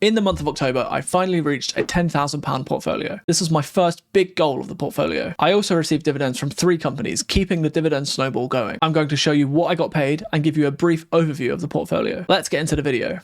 In the month of October, I finally reached a £10,000 portfolio. This was my first big goal of the portfolio. I also received dividends from 3 companies, keeping the dividend snowball going. I'm going to show you what I got paid and give you a brief overview of the portfolio. Let's get into the video.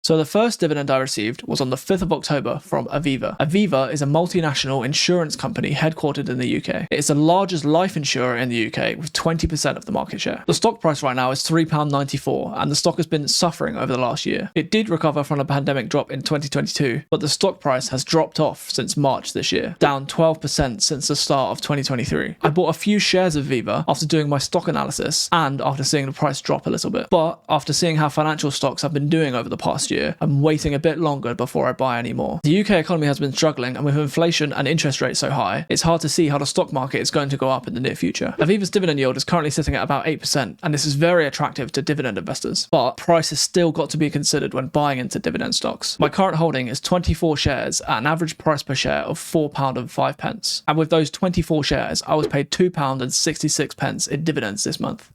So the first dividend I received was on the 5th of October from Aviva. Aviva is a multinational insurance company headquartered in the UK. It is the largest life insurer in the UK with 20% of the market share. The stock price right now is £3.94 and the stock has been suffering over the last year. It did recover from a pandemic drop in 2022, but the stock price has dropped off since March this year, down 12% since the start of 2023. I bought a few shares of Aviva after doing my stock analysis and after seeing the price drop a little bit. But after seeing how financial stocks have been doing over the past year, I'm waiting a bit longer before I buy any more. The UK economy has been struggling, and with inflation and interest rates so high, it's hard to see how the stock market is going to go up in the near future. Aviva's dividend yield is currently sitting at about 8%, and this is very attractive to dividend investors. But price has still got to be considered when buying into dividend stocks. My current holding is 24 shares at an average price per share of £4.05. And with those 24 shares, I was paid £2.66 in dividends this month.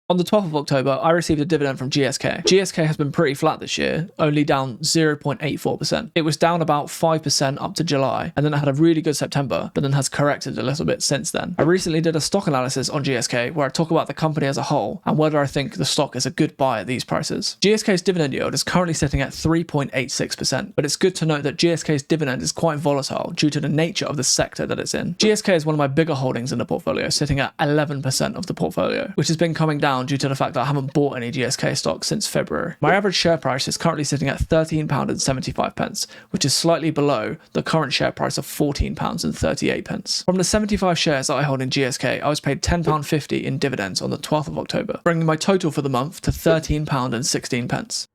On the 12th of October, I received a dividend from GSK. GSK has been pretty flat this year, only down 0.84%. It was down about 5% up to July, and then it had a really good September, but then has corrected a little bit since then. I recently did a stock analysis on GSK where I talk about the company as a whole and whether I think the stock is a good buy at these prices. GSK's dividend yield is currently sitting at 3.86%, but it's good to note that GSK's dividend is quite volatile due to the nature of the sector that it's in. GSK is one of my bigger holdings in the portfolio, sitting at 11% of the portfolio, which has been coming down due to the fact that I haven't bought any GSK stock since February. My average share price is currently sitting at £13.75, which is slightly below the current share price of £14.38. From the 75 shares that I hold in GSK, I was paid £10.50 in dividends on the 12th of October, bringing my total for the month to £13.16.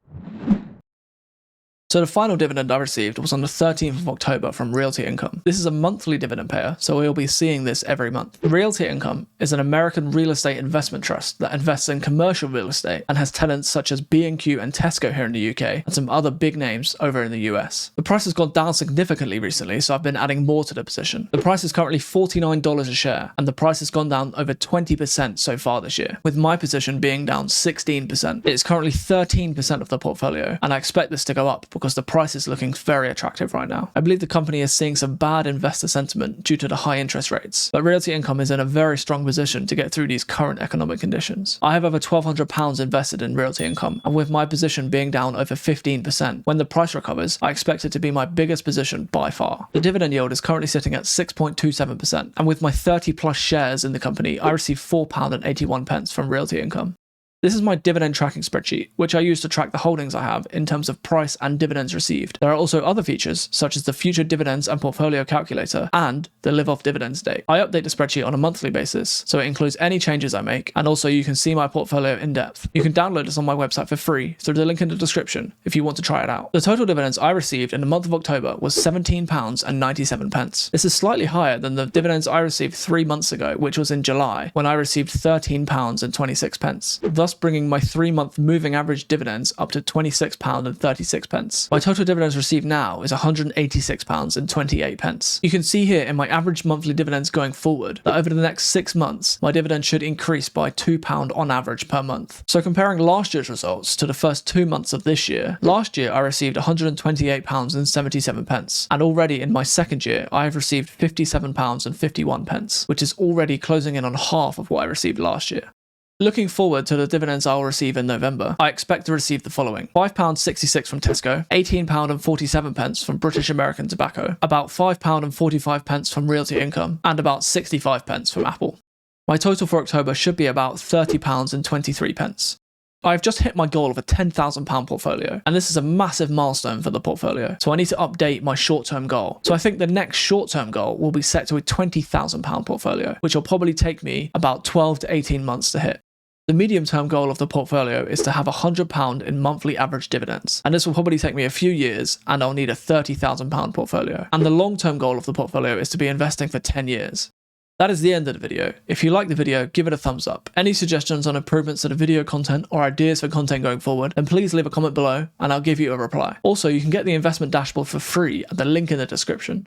So the final dividend I received was on the 13th of October from Realty Income. This is a monthly dividend payer, so we'll be seeing this every month. Realty Income is an American real estate investment trust that invests in commercial real estate and has tenants such as B&Q and Tesco here in the UK and some other big names over in the US. The price has gone down significantly recently, so I've been adding more to the position. The price is currently $49 a share, and the price has gone down over 20% so far this year, with my position being down 16%. It is currently 13% of the portfolio, and I expect this to go up because the price is looking very attractive right now. I believe the company is seeing some bad investor sentiment due to the high interest rates, but Realty Income is in a very strong position to get through these current economic conditions. I have over £1,200 invested in Realty Income, and with my position being down over 15%, when the price recovers, I expect it to be my biggest position by far. The dividend yield is currently sitting at 6.27%, and with my 30 plus shares in the company, I receive £4.81 from Realty Income. This is my dividend tracking spreadsheet, which I use to track the holdings I have in terms of price and dividends received. There are also other features, such as the future dividends and portfolio calculator, and the live off dividends date. I update the spreadsheet on a monthly basis, so it includes any changes I make, and also you can see my portfolio in depth. You can download this on my website for free through the link in the description if you want to try it out. The total dividends I received in the month of October was £17.97. This is slightly higher than the dividends I received 3 months ago, which was in July, when I received £13.26. Thus bringing my 3-month moving average dividends up to £26.36. My total dividends received now is £186.28. You can see here in my average monthly dividends going forward that over the next 6 months, my dividend should increase by £2 on average per month. So comparing last year's results to the first 2 months of this year, last year I received £128.77, and already in my second year, I have received £57.51, which is already closing in on half of what I received last year. Looking forward to the dividends I will receive in November, I expect to receive the following: £5.66 from Tesco, £18.47 from British American Tobacco, about £5.45 from Realty Income, and about 65p from Apple. My total for October should be about £30.23. I've just hit my goal of a £10,000 portfolio, and this is a massive milestone for the portfolio, so I need to update my short-term goal. So I think the next short-term goal will be set to a £20,000 portfolio, which will probably take me about 12 to 18 months to hit. The medium-term goal of the portfolio is to have £100 in monthly average dividends, and this will probably take me a few years, and I'll need a £30,000 portfolio. And the long-term goal of the portfolio is to be investing for 10 years. That is the end of the video. If you like the video, give it a thumbs up. Any suggestions on improvements to the video content or ideas for content going forward, then please leave a comment below and I'll give you a reply. Also, you can get the investment dashboard for free at the link in the description.